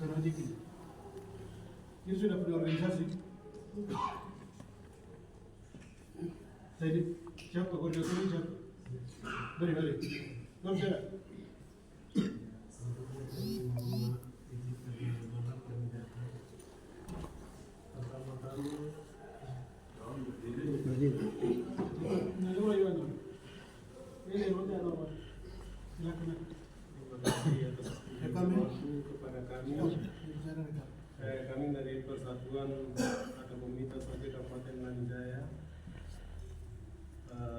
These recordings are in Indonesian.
karena dikit. Ini sudah punya organisasi. Jadi siapa koordinatornya siapa? Balik. Belum saya. Kami dari Persatuan atau Komunitas Ojek Kabupaten Lanijaya,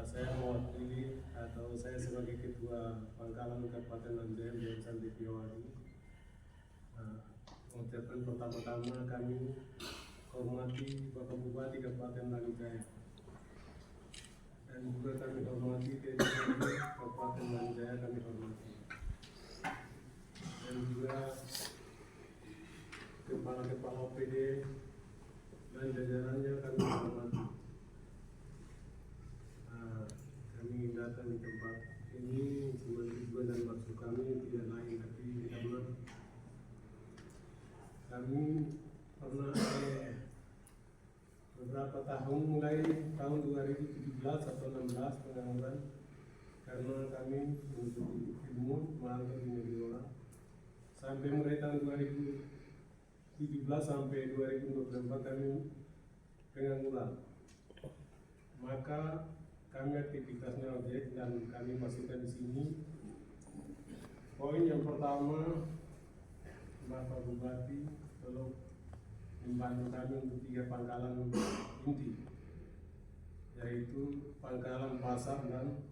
saya mewakili atau saya sebagai Ketua Pangkalan Kabupaten Lanijaya Biasa Depiawadi, mengucapkan pertama-tama kami hormati Bapak Bupati Kabupaten Lanijaya, dan juga kami hormati TNI Kabupaten Lanijaya, kami hormati, dan juga kepala-kepala OPD dan jajarannya kami hormati. Kami datang di tempat ini cuma tujuan dan maksud kami tidak lain tapi karena kami pernah beberapa tahun mulai tahun 2017 atau 16 pengangguran karena kami untuk ilmu merantau di negeri orang sampai mulai tahun 2017 sampai 2024 kami pengangguran, maka kami aktivitasnya objek dan kami masukkan di sini. Poin yang pertama, Bapak Bupati tolong membantu kami untuk 3 pangkalan inti, yaitu pangkalan pasar dan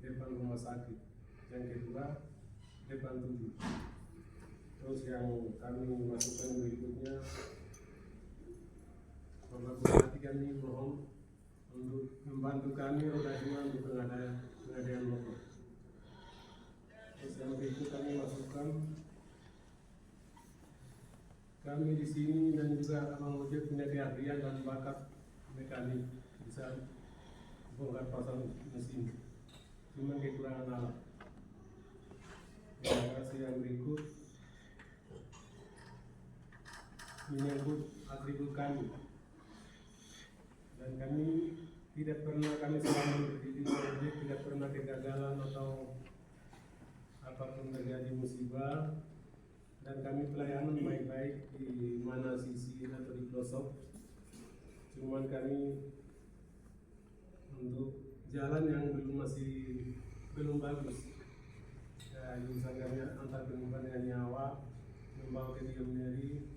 depan rumah sakit. Yang kedua, depan tujuh. Terus yang kami masukkan berikutnya, Bapak Bupati kami mohon untuk membantu kami roda 2 untuk pengadaan motor. Terus yang berikut kami masukkan kami di sini dan juga Abang Ojek punya keahlian dan bakat mekanik, bisa bongkar pasang mesin, cuma kekurangan alat. Terima kasih. Yang berikut menyangkut atribut kami, dan kami tidak pernah, kami selama berdiri di Ojek tidak pernah kegagalan atau apapun terjadi musibah, dan kami pelayanan baik-baik di mana sisi atau di pelosok. Cuman kami untuk jalan yang belum bagus, ya, misalnya antar penumpang dengan nyawa, membawa ke Diomeri,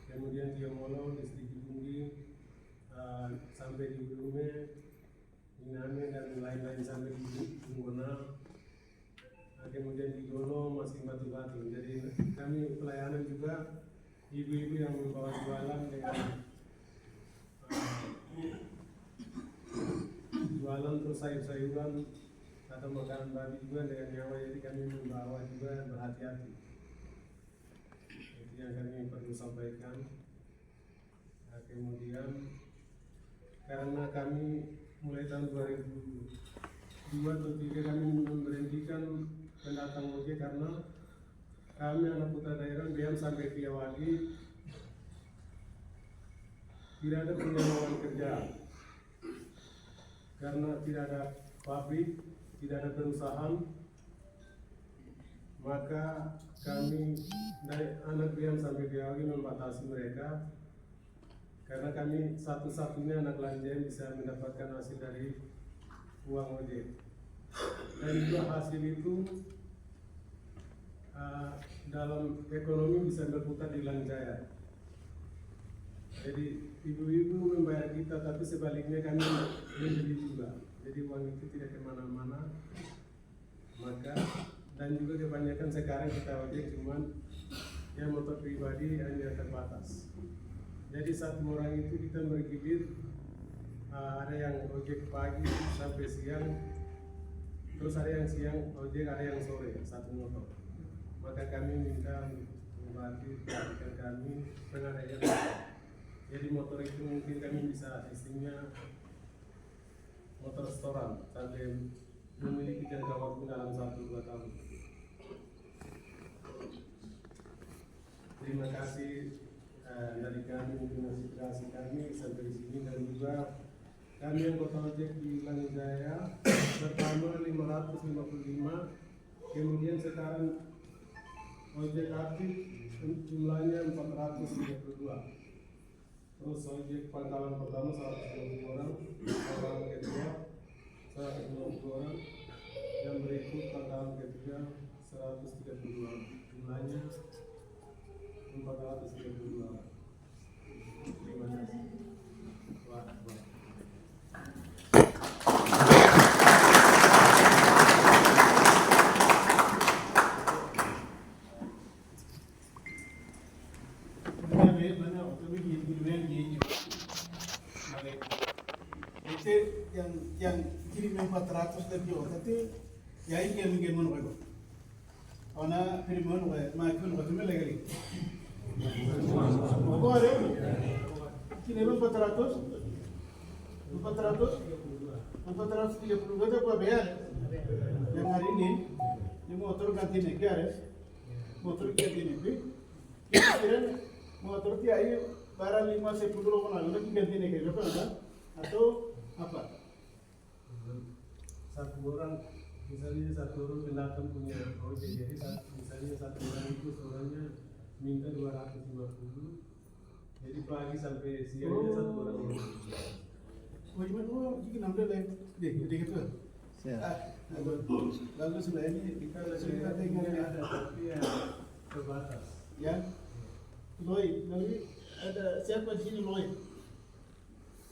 kemudian Diomolo, Distrik Bunggi, sampai di Bulume, Iname, dan lain-lain sampai di Tunggona, kemudian di Dono masih batu-batu. Jadi kami pelayanan juga ibu-ibu yang membawa jualan dengan jualan terus sayur-sayuran atau makanan babi juga dengan nyawa, jadi kami membawa juga berhati-hati. Itu yang kami perlu sampaikan. Nah, kemudian karena kami mulai tahun 2002 atau 2003 kami memberhentikan pendatang ojek karena kami anak putra daerah Biam sampai Piawadi tidak ada penyewaan kerja karena tidak ada pabrik, tidak ada perusahaan, maka kami dari anak Biam sampai Piawadi membatasi mereka. Karena kami satu-satunya anak Lanijaya bisa mendapatkan hasil dari uang ojek, dan juga hasil itu dalam ekonomi bisa berputar di Lanijaya. Jadi ibu-ibu membayar kita, tapi sebaliknya kami membeli juga. Jadi uang itu tidak kemana-mana. Maka dan juga kebanyakan sekarang kita ojek cuman yang motor pribadi hanya terbatas. Jadi satu orang itu kita bergilir, ada yang ojek pagi sampai siang, terus ada yang siang ojek, ada yang sore satu motor. Maka kami minta membantu perhatikan kami pengadaan. Jadi motor itu mungkin kami bisa sistemnya motor restoran sampai memiliki jangka waktu dalam 1-2 tahun. terima kasih dari kami untuk aspirasi kami sampai di sini, dan juga kami anggota ojek di Langit Jaya pertama 555, kemudian sekarang ojek aktif jumlahnya 432. Terus ojek pangkalan pertama 120 orang, pangkalan kedua 120 orang, yang berikut pangkalan ketiga 132, jumlahnya 432 orang. Terima kasih. Wah. yang kirim 400 lebih tapi ya ini yang mau nggak ona kirim mau nggak makin nggak cuma lagi apa ada kirim 432 apa bayar yang hari ini motor ganti nih kira motor ganti nih kira motor tiap barang 5-10 orang lagi ganti nih kira apa atau apa? Satu orang, misalnya satu orang pendatang punya ojek, jadi misalnya satu orang itu seorangnya minta 250, jadi pagi sampai siangnya satu orang. Oh gimana? Jika nampak deh, gitu. Bagus lah ini kita sudah tinggal ada, tapi ya terbatas. Ya, Loy, nanti ada siapa di sini Loy?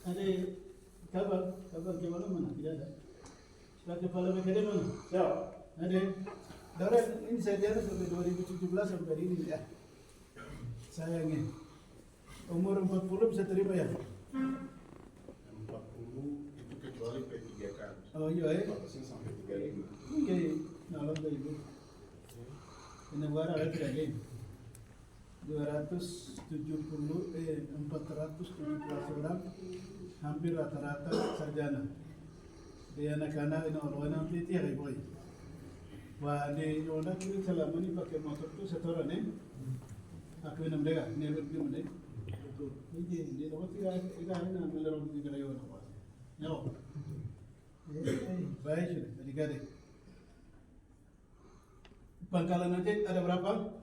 Ada kabar gimana mana? Tidak ada. Sudah kepala BKD mana? Siap. Ada. Darat ini saya jalan sampai 2017 sampai hari ini ya. Sayangnya umur 40 bisa terima ya? 40 itu kecuali P3K. Oh iya Batasnya sampai 35. Oke, nolong dari ibu. Ini negara ada tidak ada. 417 orang, hampir rata-rata sarjana. Di anak-anak ini orang-orang yang tiada boy. Wah di orang kiri selama ini pakai motor tu setoran aku enam dega, ni lebih mana? Ini di tempat tiga ini ambil orang di kerajaan apa? Nyawa. Baik sudah, jadi gade. Pangkalan aja ada berapa?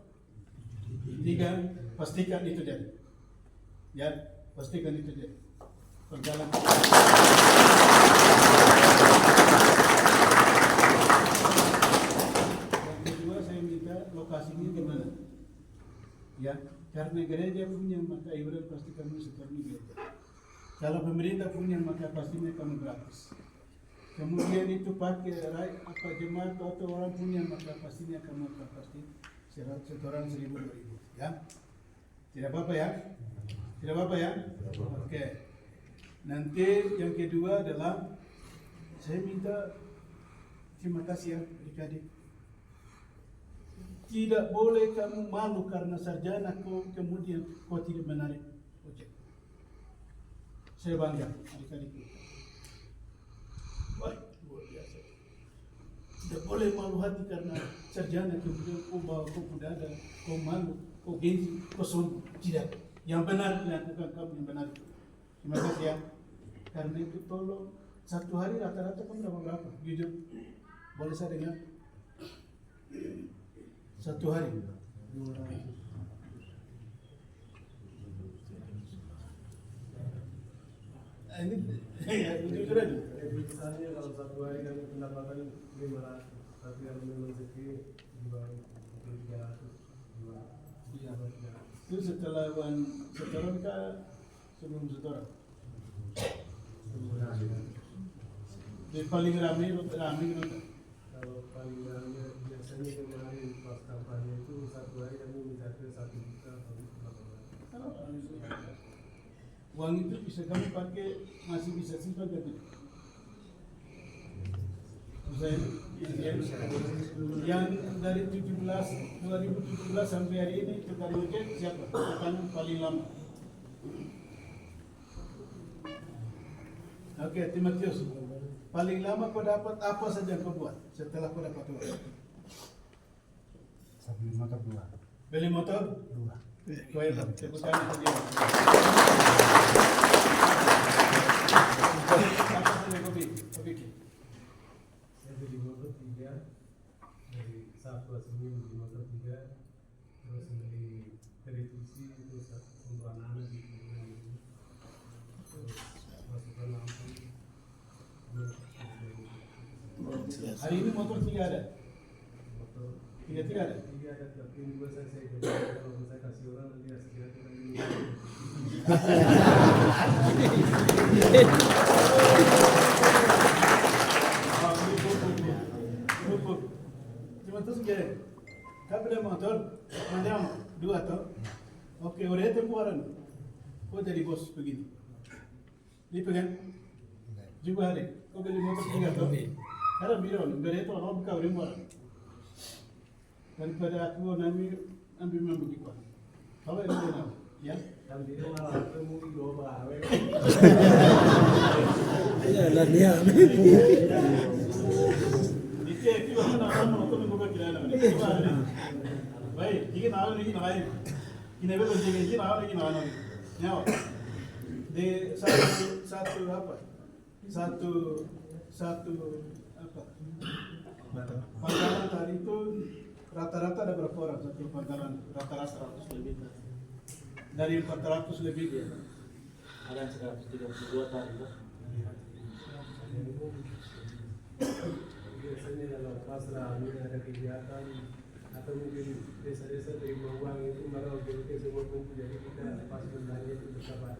3, pastikan itu jadi. Ya, pastikan itu jadi. Pangkalan. Yang kedua saya minta lokasinya di mana? Ya, karena gereja punya maka iuran pasti kamu setorni gereja. Kalau pemerintah punya maka pastinya kamu gratis. Kemudian itu pakai apa jemaat atau orang punya maka pastinya kamu akan pasti setoran 1.000-2.000 ya. Tidak apa-apa ya? Tidak apa-apa ya? Oke. Nanti yang kedua adalah saya minta terima kasih ya adik-adik. Tidak boleh kamu malu karena sarjana kemudian kau tidak menarik ojek. Saya bangga adik-adik. Wah, luar biasa. Tidak boleh malu hati karena sarjana kemudian kau bawa kau kudada, kau malu, kau gengsi, kau sombong. Tidak. Yang benar lakukan kamu yang benar. Terima kasih ya. Karena itu tolong satu hari rata-rata kamu dapat berapa? Jujur. Boleh saya dengar? Satu hari. Ini jujur aja. Misalnya kalau satu hari kami pendapatan 500, tapi kalau memang rezeki di bawah 300. Iya. Itu setelah setoran kah sebelum setoran? Jadi paling ramai gitu. Kalau paling ramai biasanya kemarin pas kampanye itu satu hari kami mencapai 1 juta atau 800. Uang itu bisa kamu pakai, masih bisa simpan kan? Yang dari 2017 sampai hari ini kita ojek siapa? Akan paling lama. Oke, Timotius. Paling lama kau dapat apa saja kau buat setelah kau dapat uang? Saya beli motor 2. Beli motor? Bueno, tepuk tangan untuk dia. Apa saja kopi? Saya beli motor 3 dari Sabtu Senin beli motor 3, terus beli televisi terus untuk anak-anak di rumah ini, terus masukkan lampu. Hari ini motor 3 ada? Motor Tiga ada? 3 ada, tapi ini juga saya jadi kalau saya kasih orang nanti hasilnya itu lagi. Cuma terus gini, kau beli motor, macam 2 toh? Oke, udah tempuran, kau jadi bos begini. Ini pegang, juga ada, kau beli motor 3 toh? Karena biron, beri itu orang kau rimuan. Daripada aku ambil begitu. Kau yang mana? Ya? Kan dia malah aku mau global. Itu mana orang motor mengubat kira mana? Baik, ini nalar ini nalar. Ini betul ini nalar ini nalar. Nyawa. De satu apa? Satu apa? Pangkalan tadi itu rata-rata ada berapa orang satu pangkalan? Rata-rata 100 lebih. dari 400 lebih dia. Ada yang 132 tadi kan? Biasanya kalau pas rame ada kegiatan atau mungkin desa-desa terima uang itu malah oke semua kumpul, jadi kita pas undangnya itu bersama.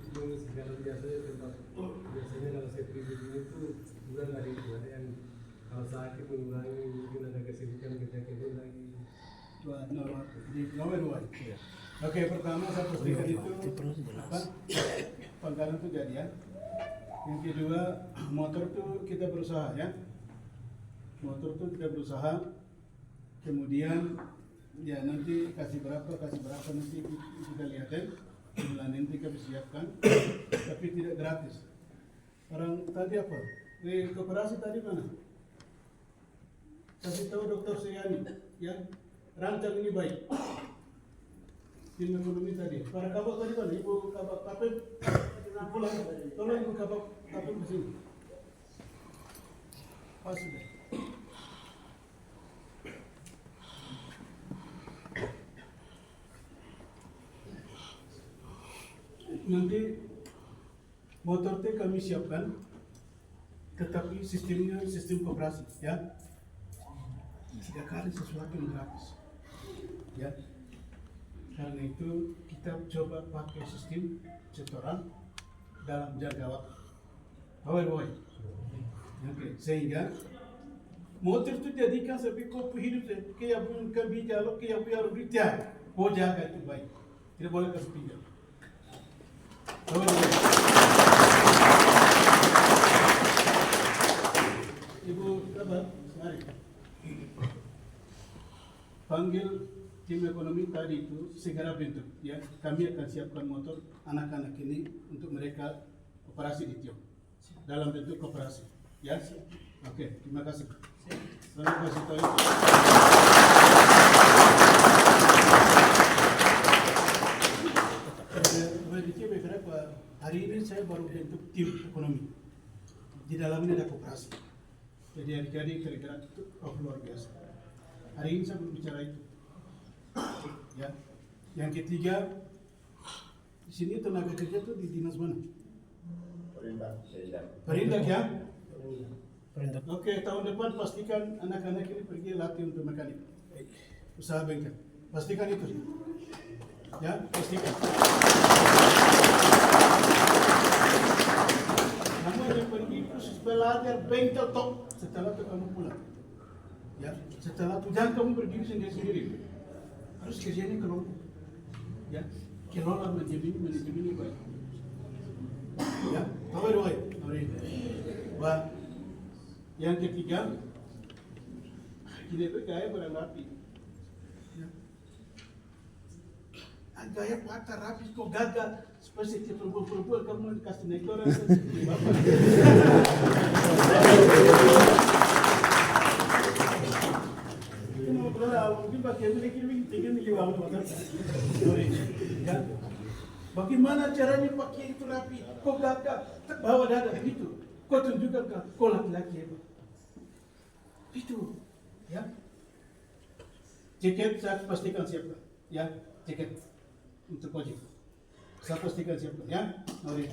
Itu segala biasanya tempat biasanya kalau saya pribadi itu bukan hari itu ada yang kalau sakit mengurangi mungkin ada kesibukan kerja lagi. Di nomor 2. Oke, pertama saya pastikan itu apa? Pangkalan itu jadian. Yang kedua, motor itu kita berusaha ya. Motor itu kita berusaha. Kemudian ya nanti kasih berapa nanti kita lihatin. Bulan nanti kita siapkan. Tapi tidak gratis. Orang tadi apa? Koperasi tadi mana? Kasih tahu Dokter Seyani ya. Rancang ini baik. Tim ekonomi tadi. Para kabak tadi mana? Ibu kabak kapten pulang. Tolong ibu kabak kapten ke sini. Pas sudah. Nanti motor itu kami siapkan, tetapi sistemnya sistem koperasi ya. 3 kali sesuatu yang gratis ya. Karena itu kita coba pakai sistem setoran dalam jangka waktu. Bawai. Oke, sehingga motor itu jadikan sebagai kopi hidup saya. Kayak pun kami jalur, kayak biar berita. Kau jaga itu baik. Tidak boleh kasih pinjam. Ibu apa? Mari. Panggil tim ekonomi tadi itu segera bentuk ya. Kami akan siapkan motor anak-anak ini untuk mereka operasi di Tiong dalam bentuk koperasi ya. Oke, terima kasih. Terima kasih tahu itu. Hari ini saya baru bentuk tim ekonomi. Di dalamnya ada koperasi. Jadi adik-adik tergerak itu luar biasa. Hari ini saya belum bicara itu. Ya. Yang ketiga, di sini tenaga kerja itu di dinas mana? Perindak ya? Oke, tahun depan pastikan anak-anak ini pergi latih untuk mekanik. Usaha bengkel. Pastikan itu. Ya, pastikan. Namun yang pergi terus belajar bengkel top setelah itu kamu pulang. Ya, setelah itu jangan kamu berdiri sendiri-sendiri. Harus kerjanya kelompok. Ya, kelola manajemen ini baik. Ya, tahu doa. Wah, yang ketiga, ini itu gaya barang rapi. Ya. Gaya patah rapi kok gagal. Seperti perempuan kamu kasih naik orang seperti bapak. Ini mau berapa mungkin pakai ini tinggal milih awal motor. Ya. Bagaimana caranya pakai itu rapi? Kau gagah, bawa dada begitu. Kau tunjukkan kau laki-laki hebat. Itu, ya. Jaket saya pastikan siapkan, ya. Jaket untuk ojek. Saya pastikan siapkan, ya. Mari.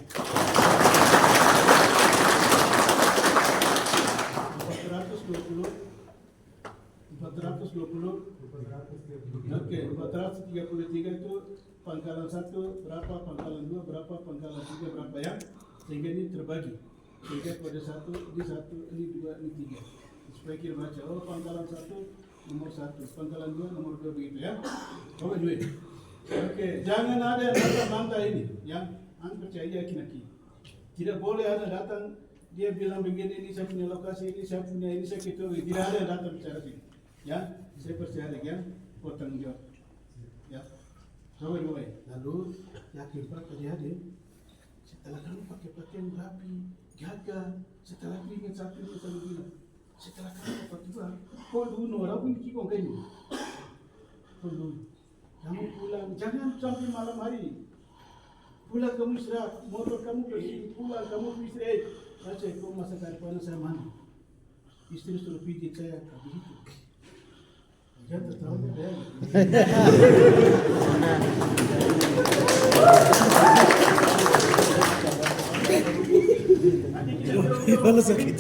420. Oke, 433 itu pangkalan 1 berapa, pangkalan 2 berapa, pangkalan 3 berapa, ya. Sehingga ini terbagi. Sehingga pada 1, ini 1, ini 2, ini 3. Supaya kita baca, oh pangkalan 1 nomor 1, pangkalan 2 nomor 2 begitu, ya. Coba duit. Oke, jangan ada yang datang lantai ini, ya. Anda percaya yakin. Tidak boleh ada datang dia bilang begini, ini saya punya lokasi, ini saya punya ini, saya gitu. Tidak ada yang datang bicara sini, ya. Saya percaya lagi, ya. Kau tanggung jawab, ya. Coba dua. Lalu yakin Pak tadi hadir. Setelah kamu pakai pakaian rapi, gagah, setelah kamu ingat satu itu selalu bilang, setelah kamu dapat dua, kau dulu orang pun kikong kayu. Kau dulu, kamu pulang, jangan sampai malam hari. Pulang kamu istirahat, motor kamu bersih, pulang kamu istirahat. Baca kau masa depan saya mana? Istri suruh pijit saya, begitu. Jangan tertawa ya. Kalau sakit.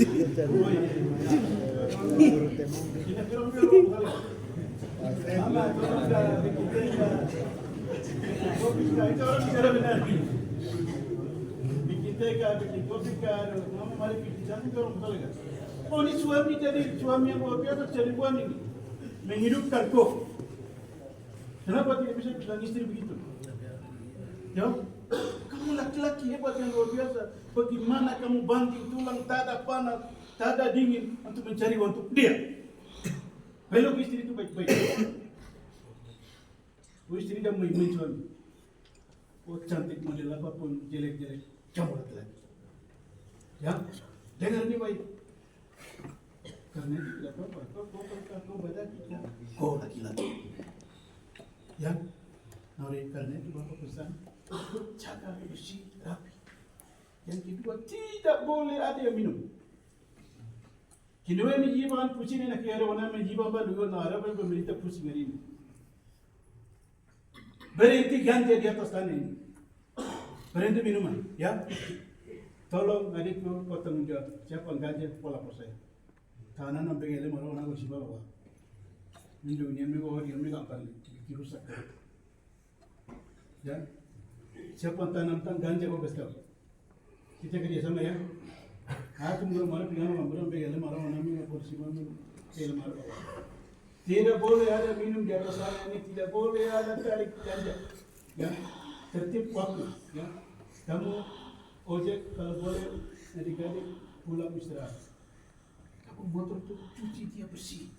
Oh, ini suami jadi suami yang luar biasa, jadi suami ini menghidupkan kau. Kenapa tidak bisa bilang istri begitu? Ya, kamu laki-laki hebat yang luar biasa. Bagaimana kamu banting tulang, tak ada panas, tak ada dingin untuk mencari untuk dia. Belok istri itu baik-baik. Oh, istri dah main-main suami. Oh, cantik model apapun, jelek-jelek, kamu laki-laki. Ya, dengar ini baik. Karena itu tidak apa-apa, kau badan kita, kau laki-laki. Ya, oleh karena itu Bapak pesan, jaga bersih, rapi. Yang kedua, tidak boleh ada yang minum. Kedua ini jiban pusing nak kira orang menjiban baru nak Arab pemerintah pusing hari ini. Berhenti ganja di atas tanah ini. Berhenti minuman, ya. Tolong adikku kau tanggung jawab. Siapa ganja pola saya. Karena nampak ele malu orang kau siapa bawa. Minum ni mereka orang yang mereka akan dirusak. Ya. Siapa tanam ganja kau besar. Kita kerja sama ya. Aku malu pinggir malu ele malu orang yang polisi malu ele malu. Tidak boleh ada minum di atas sana ini, tidak boleh ada tarik ganja. Ya. Tertib waktu. Ya. Kamu ojek kalau boleh adik-adik pulang istirahat. Kamu motor tu cuci dia bersih.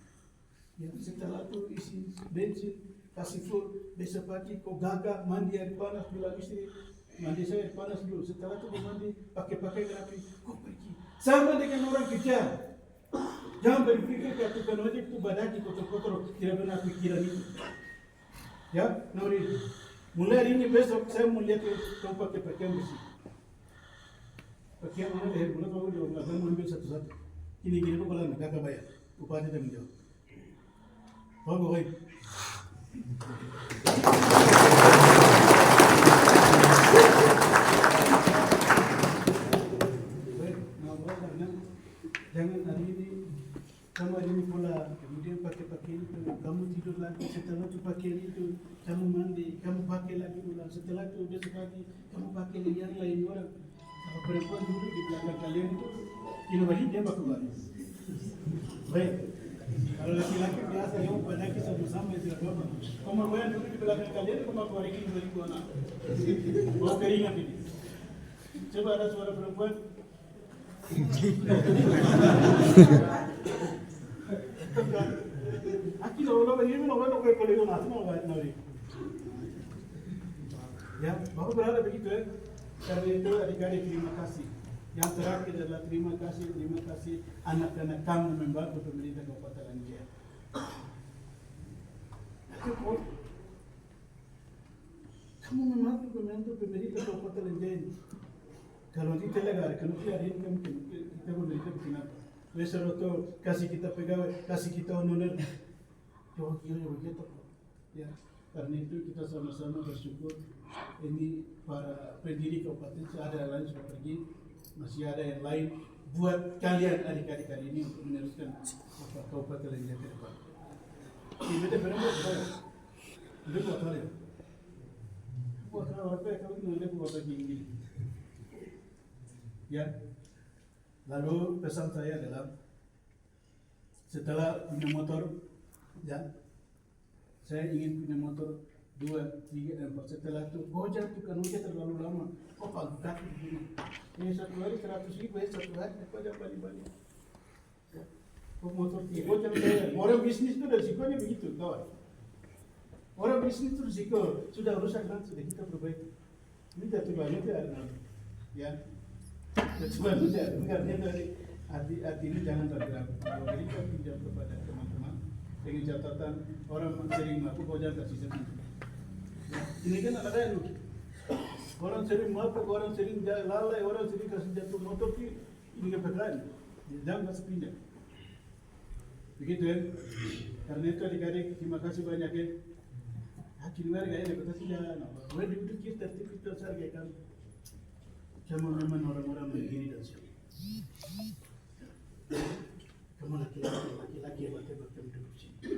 Ya, setelah itu isi bensin, kasih full, besok pagi kau gagah mandi air panas bilang istri, mandi saya air panas dulu. Setelah itu kau mandi pakai rapi, kau pergi. Sama dengan orang kerja. Jangan berpikir kalau tukang ojek itu badaki kotor-kotor, tidak pernah pikiran itu. Ya, Nuri. Mulai hari ini besok saya mau lihat kau pakai pakaian bersih. Pakaian mana leher bulan kau jauh nggak mau ambil satu-satu. Gini kok kalau nggak bayar, upahnya tanggung jawab. Kau boleh. Jangan hari ini kamu hari ini pula, kemudian pakai pakaian itu, kamu tidur lagi, setelah itu pakaian itu, kamu mandi, kamu pakai lagi ulang, setelah itu besok pagi, kamu pakai yang lain orang. Kalau perempuan dulu di belakang kalian itu, inovasi dia pakai baru. Baik, kalau laki-laki biasa yang pada kita sama-sama itu apa? Kamu yang dulu di belakang kalian, kamu pakai hari ini 2000 anak. Mau keringat ini. Coba ada suara perempuan. Aquí lo venimos no bueno que colegio nacional ya bapak berada begitu ya karena itu adik-adik terima kasih yang terakhir adalah terima kasih anak-anak kamu membantu pemerintah Kabupaten Lanjia Cukup. Kamu memang pemerintah Kabupaten Lenjen. Kalau kita legar, kalau kita hari ini kita memberikan apa? Besar itu kasih kita pegawai, kasih kita honorer. Yo gitu. Ya, karena itu kita sama-sama bersyukur. Ini para pendiri kabupaten ada yang lain sudah pergi, masih ada yang lain. Buat kalian adik-adik hari ini untuk meneruskan kabupaten Lenjen ke depan. Ini berapa? Itu buat kalian. Buat orang kalau kita buat lagi. Ya, lalu pesan saya adalah setelah punya motor, ya, saya ingin punya motor 2, 3, dan 4. Setelah itu Gojek itu kan terlalu lama. Kok pangkat begini? Ini 1 hari 100.000, 1 hari Gojek balik-balik. Ya, kok motor 3 Gojek saya. Orang bisnis itu resikonya begitu, kawan. Orang bisnis itu risiko sudah rusak nanti sudah kita perbaiki. Ini jatuh banyak ya. Cuma tidak, bukannya dari hati ini jangan tergerak. Kalau kita pinjam kepada teman-teman dengan catatan orang sering mabuk, kau jangan kasih sendiri. Ini kan ada yang orang sering mabuk, orang sering lalai, orang sering kasih jatuh motor ini kebetulan. Jangan kasih pinjam. Begitu ya. Karena itu adik-adik terima kasih banyak ya. Hakim warga ya, kata tidak. Boleh duduk kita hargaikan. Kamu memang orang-orang begini dan sini. Kamu laki-laki yang betul-betul duduk sini.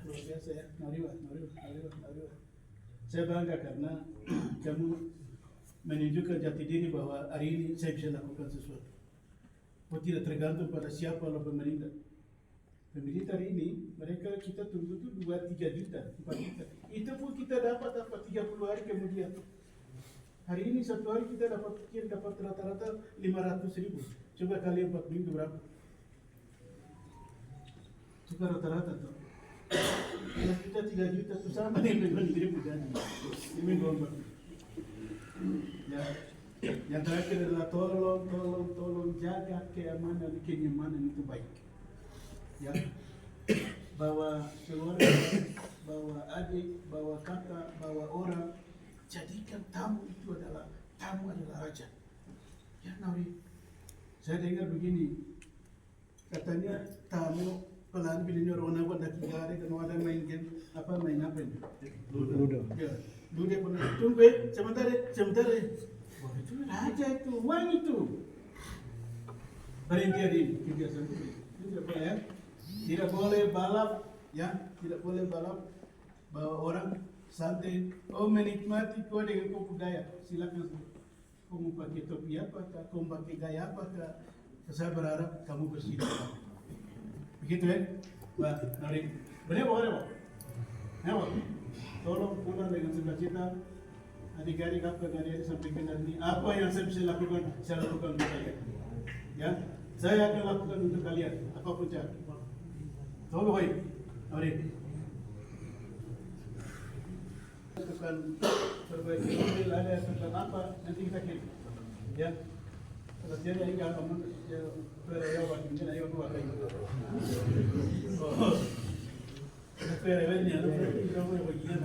Luar biasa ya. Mari. Saya bangga karena kamu menunjukkan jati diri bahwa hari ini saya bisa lakukan sesuatu. Kau tidak tergantung pada siapa lalu pemerintah. Pemerintah hari ini mereka kita tunggu tuh 2-3 juta, 4 juta. Itu pun kita dapat 30 hari kemudian. Hari ini 1 hari kita dapat rata-rata 500.000. Coba kali 4 minggu berapa? Coba rata-rata tuh. Kalau kita 3 juta itu sama dengan negeri berjanji. Ini gombal. Ya, yang terakhir adalah tolong jaga kenyamanan itu baik. Ya, bawa keluarga, bawa adik, bawa kakak, bawa orang. Jadikan tamu adalah raja. Ya Nabi, saya dengar begini, katanya tamu pelan bilnya orang apa dah 3 hari kalau ada main game main apa ini? Ludo. Ya, Ludo pun tunggu sebentar. Wah itu raja itu, uang itu. Berhenti hari ini kebiasaan itu. Tidak boleh ya, tidak boleh balap, ya, tidak boleh balap bawa orang. Santai, menikmati kau dengan kau budaya, silakan. Kau mau pakai topi apa, kau mau pakai gaya apa, saya berharap kamu bersih. Begitu ya, Pak Nari. Benar Pak? Tolong pulang dengan sukacita. Adik-adik apa yang ada sampaikan hari ini, apa yang saya bisa lakukan, saya lakukan untuk kalian. Ya, saya akan lakukan untuk kalian, apapun cara. Tolong baik, Nari. Tekan perbaiki mobil ada tekan apa nanti kita kirim ya kalau dia hingga kamu ya waktu ayo dua kali ini ada kamu bagian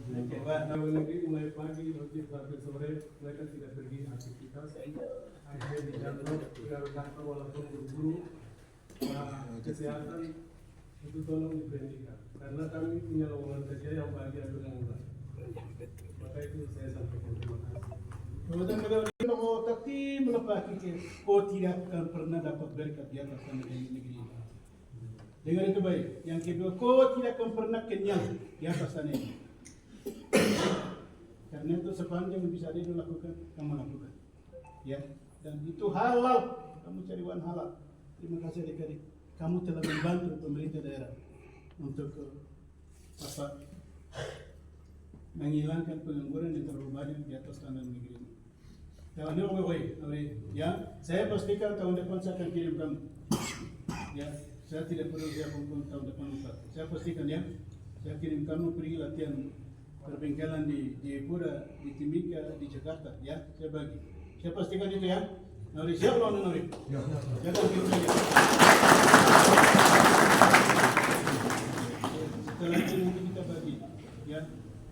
oke Pak negeri mulai pagi sampai sore mereka tidak pergi aktivitas akhirnya di kantor walaupun buru-buru kesehatan itu tolong diperhatikan karena kami punya lowongan kerja yang bahagia dengan murah. Maka itu saya sampaikan terima kasih. Kalau tapi melepas kau tidak akan pernah dapat berkat di atas negeri ini. Dengar itu baik. Yang kedua, kau tidak akan pernah kenyang di atas sana ini. Karena itu sepanjang yang bisa dia lakukan, kamu lakukan. Ya, dan itu halal. Kamu cari uang halal. Terima kasih adik-adik. Kamu telah membantu pemerintah daerah untuk menghilangkan pengangguran yang terlalu banyak di atas tanah negeri ini. Tahun ini, ya, saya pastikan tahun depan saya akan kirim kamu. Ya, saya tidak perlu siapapun tahun depan Ustaz. Saya pastikan ya, saya kirim kamu pergi latihan perbengkelan di Jayapura, di Timika, di Jakarta. Ya, saya bagi. Saya pastikan itu ya. Nori siap lawan Nori. Ya. Saya akan kirim saja.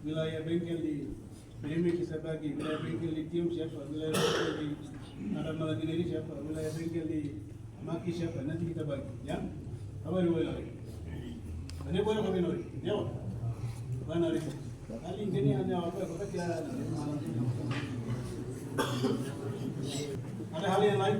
wilayah bengkel di Premi kita bagi, wilayah bengkel di Tium siapa, wilayah bengkel di Aramaladineri siapa, wilayah bengkel di Maki siapa, nanti kita bagi, ya. Apa yang boleh lagi? Ini boleh kami lagi, ya. Mana lagi? Kali ini hanya apa? Kita kira ada hal yang lain.